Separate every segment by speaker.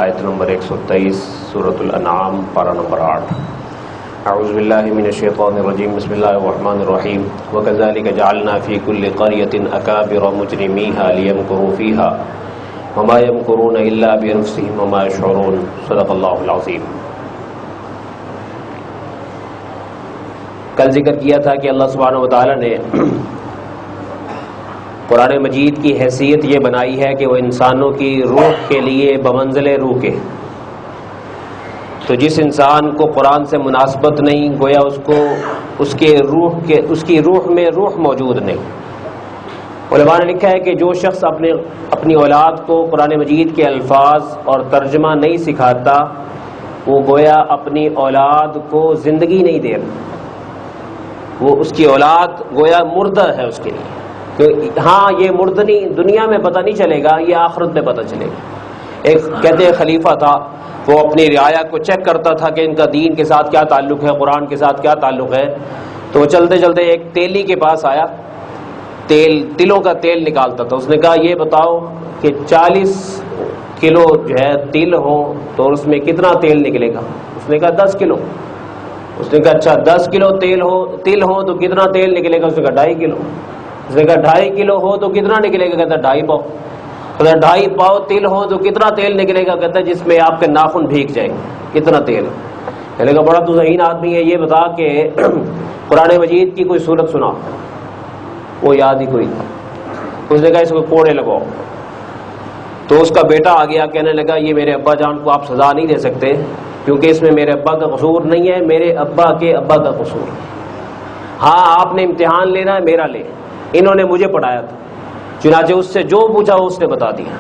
Speaker 1: آیت نمبر 123 سورۃ الانعام پارہ نمبر 8۔ اعوذ باللہ من الشیطان الرجیم، بسم اللہ الرحمن الرحیم۔ وَكَذَلِكَ جَعَلْنَا فِي كُلِّ قَرْيَةٍ أَكَابِرَ مُجْرِمِيهَا لِيَمْكُرُوا فِيهَا وَمَا يَمْكُرُونَ إِلَّا بِأَنفُسِهِمْ وَمَا يَشْعُرُونَ۔ صدق اللہ العظیم۔ کل ذکر کیا تھا کہ اللہ سبحانہ وتعالی نے قرآن مجید کی حیثیت یہ بنائی ہے کہ وہ انسانوں کی روح کے لیے بمنزل روح کے، تو جس انسان کو قرآن سے مناسبت نہیں، گویا اس کی روح میں روح موجود نہیں۔ علماء نے لکھا ہے کہ جو شخص اپنی اولاد کو قرآن مجید کے الفاظ اور ترجمہ نہیں سکھاتا، وہ گویا اپنی اولاد کو زندگی نہیں دے رہا، وہ اس کی اولاد گویا مردہ ہے اس کے لیے۔ کہ ہاں یہ مردنی دنیا میں پتہ نہیں چلے گا، یہ آخرت میں پتہ چلے گا۔ ایک کہتے ہیں خلیفہ تھا، وہ اپنی رعایا کو چیک کرتا تھا کہ ان کا دین کے ساتھ کیا تعلق ہے، قرآن کے ساتھ کیا تعلق ہے۔ تو وہ چلتے چلتے ایک تیلی کے پاس آیا، تلوں کا تیل نکالتا تھا۔ اس نے کہا یہ بتاؤ کہ 40 کلو جو ہے تل ہو تو اس میں کتنا تیل نکلے گا؟ اس نے کہا 10 کلو۔ اس نے کہا اچھا 10 کلو تل ہو تو کتنا تیل نکلے گا؟ اس نے کہا 2.5 کلو۔ اس نے کہا 2.5 کلو ہو تو کتنا نکلے گا؟ کہتا 2.5 پاؤ۔ کہتا 2.5 پاؤ تل ہو تو کتنا تیل نکلے گا؟ کہتا جس میں آپ کے ناخن بھیگ جائیں گے، کتنا تیل؟ کہنے کا بڑا تو ذہین آدمی ہے، یہ بتا کہ قرآن مجید کی کوئی سورت سنا۔ وہ یاد ہی کوئی تھا۔ اس نے کہا اس کو کوڑے لگاؤ۔ تو اس کا بیٹا آ گیا، کہنے لگا یہ میرے ابا جان کو آپ سزا نہیں دے سکتے کیونکہ اس میں میرے ابا کا قصور نہیں ہے، میرے ابا کے ابا کا قصور ہے۔ ہاں آپ نے امتحان لینا ہے میرا لے، انہوں نے مجھے پڑھایا تھا، چنانچہ اس سے جو پوچھا اس نے بتا دیا۔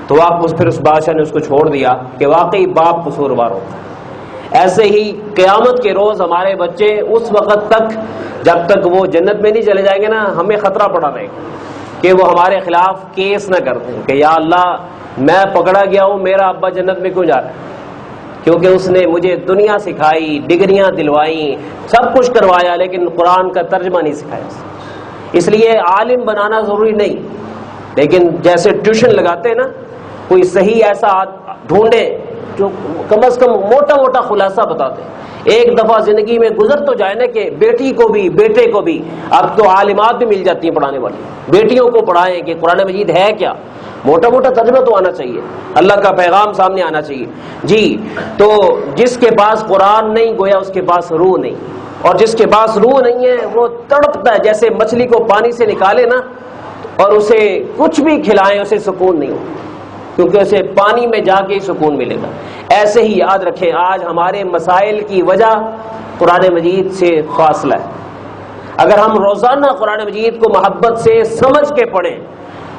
Speaker 1: تو پھر اس بادشاہ نے اس کو چھوڑ دیا کہ واقعی باپ قصوروار ہوتا ہے۔ ایسے ہی قیامت کے روز ہمارے بچے اس وقت تک جب تک وہ جنت میں نہیں چلے جائیں گے نا، ہمیں خطرہ پڑا رہے گا کہ وہ ہمارے خلاف کیس نہ کر دیں کہ یا اللہ میں پکڑا گیا ہوں، میرا ابا جنت میں کیوں جا رہا ہے؟ کیونکہ اس نے مجھے دنیا سکھائی، ڈگریاں دلوائیں، سب کچھ کروایا، لیکن قرآن کا ترجمہ نہیں سکھایا۔ اس لیے عالم بنانا ضروری نہیں، لیکن جیسے ٹیوشن لگاتے ہیں نا، کوئی صحیح ایسا ڈھونڈے جو کم از کم موٹا موٹا خلاصہ بتاتے ہیں۔ ایک دفعہ زندگی میں گزر تو جائے نا کہ بیٹی کو بھی بیٹے کو بھی، اب تو عالمات بھی مل جاتی ہیں پڑھانے والی، بیٹیوں کو پڑھائیں کہ قرآن مجید ہے کیا، موٹا موٹا ترجمہ تو آنا چاہیے، اللہ کا پیغام سامنے آنا چاہیے۔ جی تو جس کے پاس قرآن نہیں گویا اس کے پاس روح نہیں، اور جس کے پاس روح نہیں ہے وہ تڑپتا ہے، جیسے مچھلی کو پانی سے نکالے نا اور اسے کچھ بھی کھلائیں اسے سکون نہیں ہوگا، کیونکہ اسے پانی میں جا کے ہی سکون ملے گا۔ ایسے ہی یاد رکھیں آج ہمارے مسائل کی وجہ قرآن مجید سے فاصلہ ہے۔ اگر ہم روزانہ قرآن مجید کو محبت سے سمجھ کے پڑھیں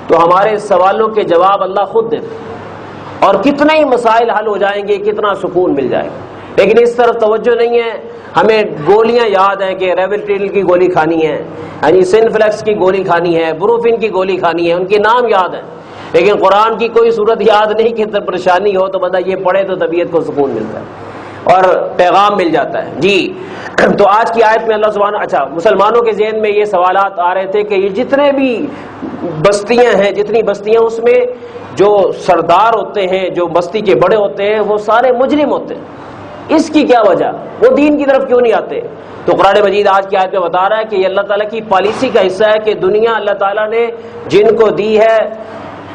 Speaker 1: تو ہمارے سوالوں کے جواب اللہ خود دیتے، اور کتنے ہی مسائل حل ہو جائیں گے، کتنا سکون مل جائے گا۔ لیکن اس طرف توجہ نہیں ہے، ہمیں گولیاں یاد ہیں کہ ریویٹیل کی گولی کھانی ہے، یعنی سنفلیکس کی گولی کھانی ہے، بروفن کی گولی کھانی ہے، ان کے نام یاد ہیں، لیکن قرآن کی کوئی صورت یاد نہیں کہ پریشانی ہو تو بندہ یہ پڑھے تو طبیعت کو سکون ملتا ہے اور پیغام مل جاتا ہے۔ جی تو آج کی آیت میں اللہ سبحانہ مسلمانوں کے ذہن میں یہ سوالات آ رہے تھے کہ یہ جتنے بھی بستیاں ہیں، جتنی بستیاں، اس میں جو سردار ہوتے ہیں، جو بستی کے بڑے ہوتے ہیں، وہ سارے مجرم ہوتے ہیں، اس کی کیا وجہ؟ وہ دین کی طرف کیوں نہیں آتے؟ تو قرآن مجید آج کی آیت میں بتا رہا ہے کہ یہ اللہ تعالیٰ کی پالیسی کا حصہ ہے کہ دنیا اللہ تعالیٰ نے جن کو دی ہے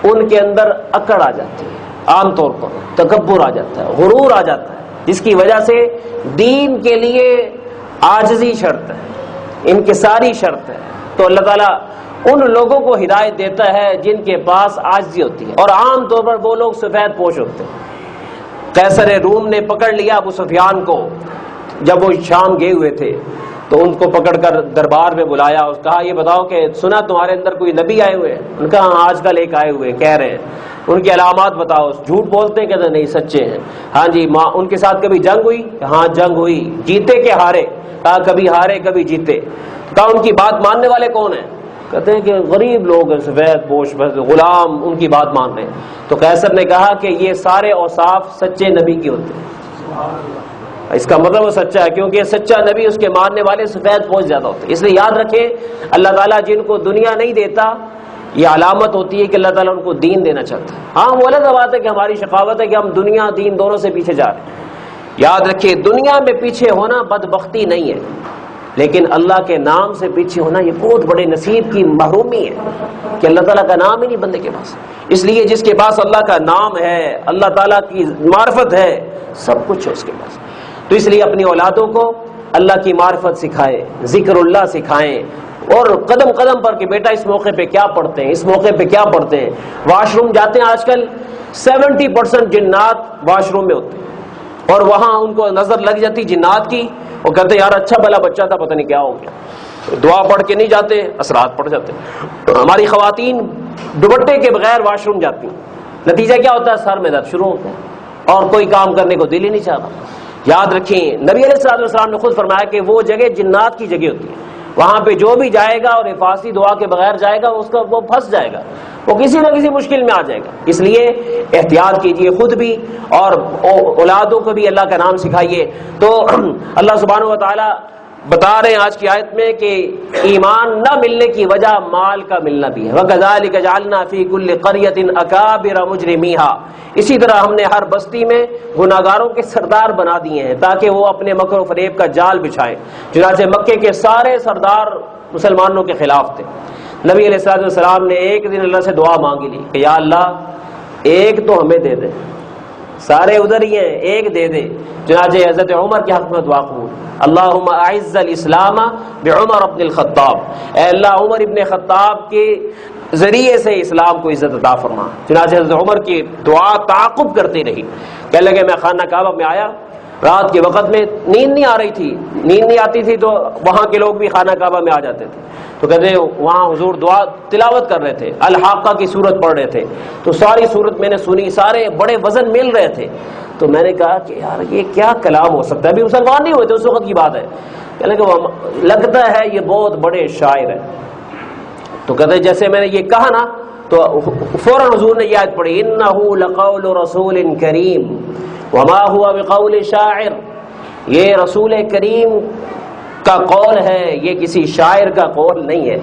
Speaker 1: ان کے اندر اکڑ آ جاتی ہے، عام طور پر تکبر آ جاتا ہے، غرور آ جاتا ہے، جس کی وجہ سے دین کے لیے عاجزی شرط ہے، انکساری شرط ہے۔ تو اللہ تعالیٰ ان لوگوں کو ہدایت دیتا ہے جن کے پاس عاجزی ہوتی ہے، اور عام طور پر وہ لوگ سفید پوش ہوتے ہیں۔ قیصر روم نے پکڑ لیا ابو سفیان کو جب وہ شام گئے ہوئے تھے، تو ان کو پکڑ کر دربار میں بلایا اور کہا یہ بتاؤ کہ سنا تمہارے اندر کوئی نبی آئے ہوئے ہیں؟ ان کا ہاں آج کل ایک آئے ہوئے کہہ رہے ہیں، ان کی علامات بتاؤ۔ جھوٹ بولتے ہیں؟ کہتے نہیں سچے ہیں۔ ہاں جی ان کے ساتھ کبھی جنگ ہوئی؟ ہاں جنگ ہوئی۔ جیتے کہ ہارے؟ کہا کبھی ہارے کبھی جیتے۔ کہا ان کی بات ماننے والے کون ہیں؟ کہتے ہیں کہ غریب لوگ ہیں، سفید پوش غلام ان کی بات مان رہے ہیں۔ تو قیصر نے کہا کہ یہ سارے اوصاف سچے نبی کے ہوتے ہیں، اس کا مطلب وہ سچا ہے، کیونکہ سچا نبی اس کے ماننے والے سفید پوش زیادہ ہوتے ہیں۔ اس لیے یاد رکھیں اللہ تعالیٰ جن کو دنیا نہیں دیتا یہ علامت ہوتی ہے کہ اللہ تعالیٰ ان کو دین دینا چاہتا ہے۔ ہاں وہ الگ بات ہے کہ ہماری شقاوت ہے کہ ہم دنیا دین دونوں سے پیچھے جا رہے ہیں۔ یاد رکھیے دنیا میں پیچھے ہونا بدبختی نہیں ہے، لیکن اللہ کے نام سے پیچھے ہونا یہ بہت بڑے نصیب کی محرومی ہے کہ اللہ تعالیٰ کا نام ہی نہیں بندے کے پاس۔ اس لیے جس کے پاس اللہ کا نام ہے، اللہ تعالیٰ کی معرفت ہے، سب کچھ ہے اس کے پاس۔ تو اس لیے اپنی اولادوں کو اللہ کی معرفت سکھائیں، ذکر اللہ سکھائیں، اور قدم قدم پر کہ بیٹا اس موقع پہ کیا پڑھتے ہیں، اس موقع پہ کیا پڑھتے ہیں۔ واش روم جاتے ہیں آج کل 70% جنات واش روم میں ہوتے ہیں، اور وہاں ان کو نظر لگ جاتی جنات کی، وہ کہتے ہیں یار اچھا بھلا بچہ تھا پتہ نہیں کیا ہو گیا، دعا پڑھ کے نہیں جاتے، اثرات پڑ جاتے۔ ہماری خواتین دوپٹے کے بغیر واش روم جاتی ہیں، نتیجہ کیا ہوتا ہے؟ سر میں درد شروع ہوتا ہے اور کوئی کام کرنے کو دل ہی نہیں چاہتا۔ یاد رکھیں نبی علیہ السلام نے خود فرمایا کہ وہ جگہ جنات کی جگہ ہوتی ہے، وہاں پہ جو بھی جائے گا اور حفاظتی دعا کے بغیر جائے گا اس کا وہ پھنس جائے گا، وہ کسی نہ کسی مشکل میں آ جائے گا۔ اس لیے احتیاط کیجئے خود بھی اور اولادوں کو بھی اللہ کا نام سکھائیے۔ تو اللہ سبحانہ و تعالی بتا رہے ہیں آج کی آیت میں کہ ایمان نہ ملنے کی وجہ مال کا ملنا بھی ہے۔ وَكَذَلِكَ جَعَلْنَا فِي كُلِّ قَرْيَةٍ أَكَابِرَ مُجْرِمِيهَا، اسی طرح ہم نے ہر بستی میں گناہگاروں کے سردار بنا دیے ہیں تاکہ وہ اپنے مکر و فریب کا جال بچھائیں۔ چنانچہ مکے کے سارے سردار مسلمانوں کے خلاف تھے۔ نبی علیہ السلام نے ایک دن اللہ سے دعا مانگی لی کہ یا اللہ ایک تو ہمیں دے دے، سارے ادھر ہی ہیں، ایک دے دے۔ چنانچہ حضرت عمر کے حق میں دعا قبول، اللہم اعز الاسلام بعمر ابن الخطاب، اے اللہ عمر ابن خطاب کے ذریعے سے اسلام کو عزت عطا فرما۔ چنانچہ حضرت عمر کی دعا تعاقب کرتے رہی۔ کہنے لگے میں خانہ کعبہ میں آیا، رات کے وقت میں نیند نہیں آ رہی تھی، نیند نہیں آتی تھی تو وہاں کے لوگ بھی خانہ کعبہ میں آ جاتے تھے، تو کہتے ہیں وہاں حضور دعا تلاوت کر رہے تھے، الحاقہ کی سورت پڑھ رہے تھے، تو ساری سورت میں نے سنی، سارے بڑے وزن مل رہے تھے، تو میں نے کہا کہ یار یہ کیا کلام ہو سکتا ہے، ابھی مسلمان نہیں ہوئے تھے اس وقت کی بات ہے، کہنے کہ لگتا ہے یہ بہت بڑے شاعر ہیں۔ تو کہتے ہیں جیسے میں نے یہ کہا نا تو فوراً حضور نے یہ آیت پڑھی انہ لقول رسول کریم وما هو بقول شاعر، یہ رسول کریم کا قول ہے، یہ کسی شاعر کا قول نہیں ہے۔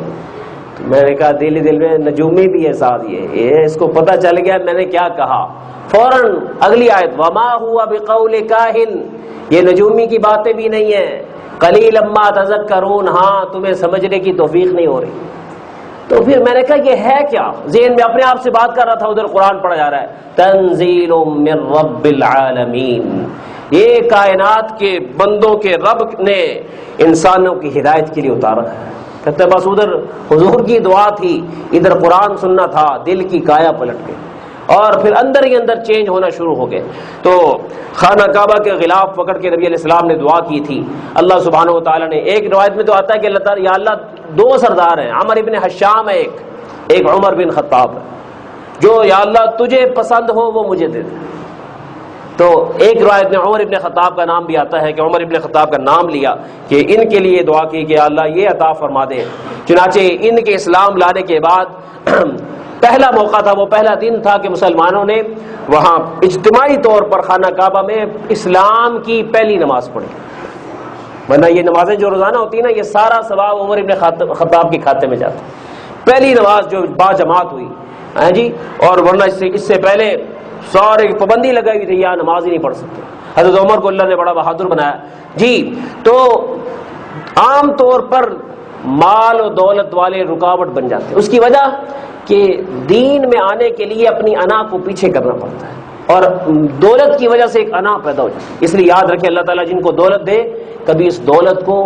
Speaker 1: تو میں نے کہا دل میں نجومی بھی ہے ساتھ، یہ اس کو پتہ چل گیا میں نے کیا کہا۔ فوراً اگلی آیت وما هو بقول کاہن، یہ نجومی کی باتیں بھی نہیں ہیں، قلیلا ما تذکرون، ہاں تمہیں سمجھنے کی توفیق نہیں ہو رہی۔ تو پھر میں نے کہا یہ ہے کیا، ذہن میں اپنے آپ سے بات کر رہا تھا، ادھر قرآن پڑھا جا رہا ہے تنزیل من رب العالمین، یہ کائنات کے بندوں کے رب نے انسانوں کی ہدایت کے لیے اتارا ہے۔ کہتے ہیں بس ادھر حضور کی دعا تھی، ادھر قرآن سننا تھا، دل کی کایا پلٹ گئی اور پھر اندر ہی اندر چینج ہونا شروع ہو گئے۔ تو خانہ کعبہ کے غلاف پکڑ کے نبی علیہ السلام نے دعا کی تھی۔ اللہ سبحانہ و تعالیٰ نے ایک روایت میں تو آتا ہے کہ اللہ تعالیٰ یا اللہ دو سردار ہیں، عمر ابن حشام ہے ایک عمر بن خطاب ہے، جو یا اللہ تجھے پسند ہو وہ مجھے دے دے۔ تو ایک روایت میں عمر ابن خطاب کا نام بھی آتا ہے کہ عمر ابن خطاب کا نام لیا کہ ان کے لیے دعا کی کہ اللہ یہ عطا فرما دے۔ چنانچہ ان کے اسلام لانے کے بعد پہلا موقع تھا، وہ پہلا دن تھا کہ مسلمانوں نے وہاں اجتماعی طور پر خانہ کعبہ میں اسلام کی پہلی نماز پڑھی، ورنہ یہ نمازیں جو روزانہ ہوتی ہیں نا یہ سارا ثواب عمر ابن خطاب کے کھاتے میں جاتا ہے۔ پہلی نماز جو با جماعت ہوئی ہاں جی، اور ورنہ اس سے پہلے سارے پابندی لگائی ہوئی تھی یہاں نماز ہی نہیں پڑھ سکتے۔ حضرت عمر کو اللہ نے بڑا بہادر بنایا جی۔ تو عام طور پر مال و دولت والے رکاوٹ بن جاتے ہیں، اس کی وجہ کہ دین میں آنے کے لیے اپنی انا کو پیچھے کرنا پڑتا ہے اور دولت کی وجہ سے ایک انا پیدا ہو جاتی ہے۔ اس لیے یاد رکھیں اللہ تعالیٰ جن کو دولت دے کبھی اس دولت کو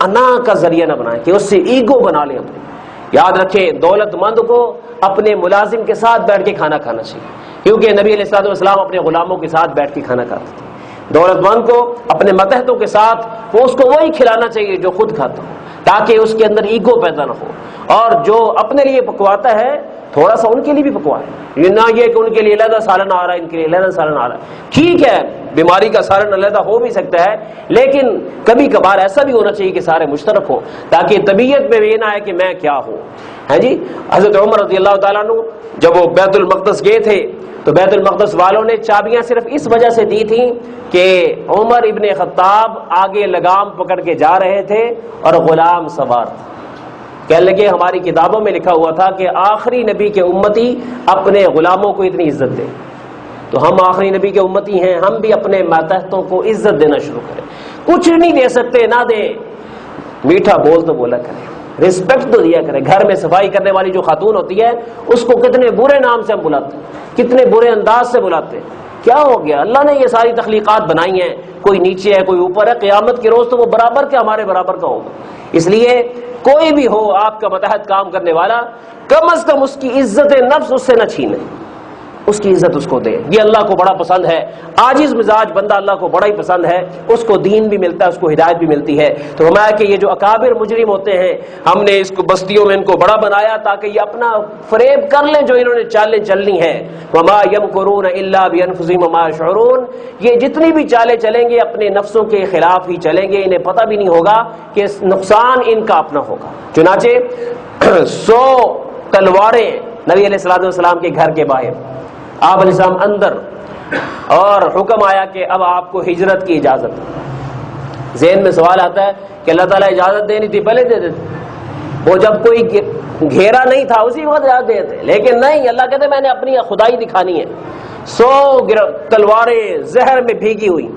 Speaker 1: انا کا ذریعہ نہ بنائیں کہ اس سے ایگو بنا لیں اپنے۔ یاد رکھیں دولت مند کو اپنے ملازم کے ساتھ بیٹھ کے کھانا کھانا چاہیے، کیونکہ نبی علیہ السلام اپنے غلاموں کے ساتھ بیٹھ کے کھانا کھاتے تھے۔ دولت مند کو اپنے ماتحتوں کے ساتھ وہ اس کو وہی کھلانا چاہیے جو خود کھاتا ہو، تاکہ اس کے اندر ایگو پیدا نہ ہو، اور جو اپنے لیے پکواتا ہے تھوڑا سا ان کے لیے بھی پکوائے، یہ نہ یہ کہ ان کے لیے علیحدہ سالن آ رہا ہے ان کے لیے علیحدہ سالن آ رہا ہے۔ ٹھیک ہے بیماری کا سالن علیحدہ ہو بھی سکتا ہے، لیکن کبھی کبھار ایسا بھی ہونا چاہیے کہ سارے مشترک ہو، تاکہ طبیعت میں یہ نہ ہے کہ میں کیا ہوں۔ ہے جی حضرت عمر رضی اللہ تعالیٰ عنہ جب وہ بیت المقدس گئے تھے تو بیت المقدس والوں نے چابیاں صرف اس وجہ سے دی تھیں کہ عمر ابن خطاب آگے لگام پکڑ کے جا رہے تھے اور غلام سوار تھا۔ کہنے لگے ہماری کتابوں میں لکھا ہوا تھا کہ آخری نبی کے امتی اپنے غلاموں کو اتنی عزت دیں، تو ہم آخری نبی کے امتی ہیں، ہم بھی اپنے ماتحتوں کو عزت دینا شروع کریں۔ کچھ نہیں دے سکتے نہ دیں، میٹھا بول تو بولا کریں، رسپیکٹ تو دیا کریں۔ گھر میں صفائی کرنے والی جو خاتون ہوتی ہے اس کو کتنے برے نام سے ہم بلاتے ہیں، کتنے برے انداز سے بلاتے ہیں۔ کیا ہو گیا؟ اللہ نے یہ ساری تخلیقات بنائی ہیں، کوئی نیچے ہے کوئی اوپر ہے، قیامت کے روز تو وہ برابر کے ہمارے برابر کا ہوگا۔ اس لیے کوئی بھی ہو آپ کا ماتحت کام کرنے والا، کم از کم اس کی عزت نفس اس سے نہ چھینے، اس کی عزت اس کو دے۔ یہ اللہ کو بڑا پسند ہے۔ عاجز مزاج بندہ اللہ کو بڑا ہی پسند ہے، اس کو دین بھی ملتا ہے، اس کو ہدایت بھی ملتی ہے۔ تو فرمایا کہ یہ جو اکابر مجرم ہوتے ہیں، ہم نے اس کو بستیوں میں ان کو بڑا بنایا تاکہ یہ اپنا فریب کر لیں جو انہوں نے چالیں چلنی ہے۔ وما یمکرون الا بانفسہم وما یشعرون، یہ جتنی بھی چالیں چلیں گے اپنے نفسوں کے خلاف ہی چلیں گے، انہیں پتہ بھی نہیں ہوگا کہ نقصان ان کا اپنا ہوگا۔ چنانچہ 100 تلواریں نبی علیہ الصلوۃ والسلام کے گھر کے باہر، آپ علیہ السلام اندر، اور حکم آیا کہ اب آپ کو ہجرت کی اجازت۔ ذہن میں سوال آتا ہے کہ اللہ تعالیٰ اجازت دینی تھی پہلے دے دیتے، وہ جب کوئی گھیرا نہیں تھا اسی وقت اجازت دیتے، لیکن نہیں، اللہ کہتے میں نے اپنی خدائی دکھانی ہے۔ 100 تلواریں زہر میں بھیگی ہوئی،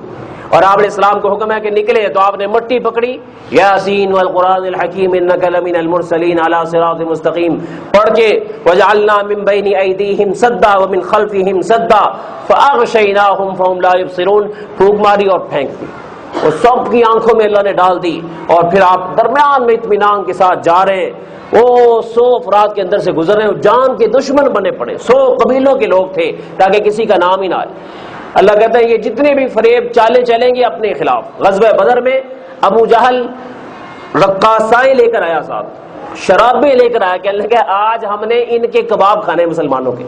Speaker 1: اور آپ علیہ السلام کو حکم ہے کہ نکلے، تو آپ نے مٹی پکڑی، یاسین والقرآن الحکیم انک لمن المرسلین علی صراط مستقیم پڑھ کے، وجعلنا من بین ایدیہم سدا ومن خلفہم سدا فاغشیناہم فہم لا یبصرون، پھونک ماری اور پھینک دی، اور سب کی آنکھوں میں اللہ نے ڈال دی، اور پھر آپ درمیان میں اطمینان کے ساتھ جا رہے ہیں۔ وہ 100 افراد کے اندر سے گزر رہے ہیں، جان کے دشمن بنے پڑے، 100 قبیلوں کے لوگ تھے تاکہ کسی کا نام ہی نہ آئے۔ اللہ کہتا ہے یہ جتنے بھی فریب چالیں چلیں گے اپنے خلاف۔ غزوہ بدر میں ابو جہل رقاصائیں لے کر آیا، صاحب شرابیں لے کر آیا، کہنے لگا آج ہم نے ان کے کباب کھانے مسلمانوں کے،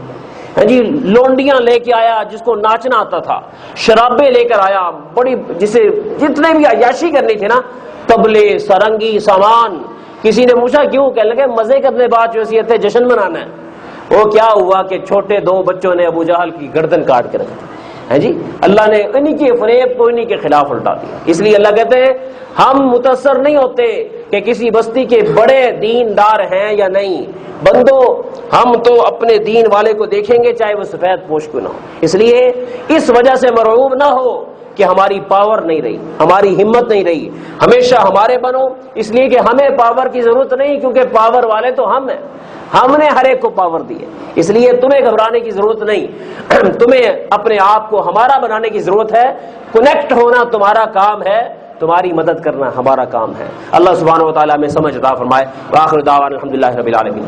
Speaker 1: ہاں جی، لونڈیاں لے کے آیا جس کو ناچنا آتا تھا، شرابیں لے کر آیا، بڑی جسے جتنے بھی عیاشی کرنی تھی نا، طبلے سرنگی سامان۔ کسی نے پوچھا کیوں؟ کہنے لگے مزے کرنے بعد جو وصیت ہے جشن منانا ہے۔ وہ کیا ہوا کہ چھوٹے 2 بچوں نے ابو جہل کی گردن کاٹ کے رکھ دی، ہے جی، اللہ نے انہی کے فریب کو انہی کے خلاف الٹا دیا۔ اس لیے اللہ کہتے ہیں ہم متاثر نہیں ہوتے کہ کسی بستی کے بڑے دیندار ہیں یا نہیں، بندو ہم تو اپنے دین والے کو دیکھیں گے چاہے وہ سفید پوش کیوں نہ ہو۔ اس لیے اس وجہ سے مرعوب نہ ہو کہ ہماری پاور نہیں رہی، ہماری ہمت نہیں رہی، ہمیشہ ہمارے بنو، اس لیے کہ ہمیں پاور کی ضرورت نہیں، کیونکہ پاور والے تو ہم ہیں، ہم نے ہر ایک کو پاور دی ہے۔ اس لیے تمہیں گھبرانے کی ضرورت نہیں، تمہیں اپنے آپ کو ہمارا بنانے کی ضرورت ہے۔ کنیکٹ ہونا تمہارا کام ہے، تمہاری مدد کرنا ہمارا کام ہے۔ اللہ سبحانہ و تعالیٰ میں سمجھ عطا فرمائے۔ وآخر دعوانا الحمدللہ رب العالمین۔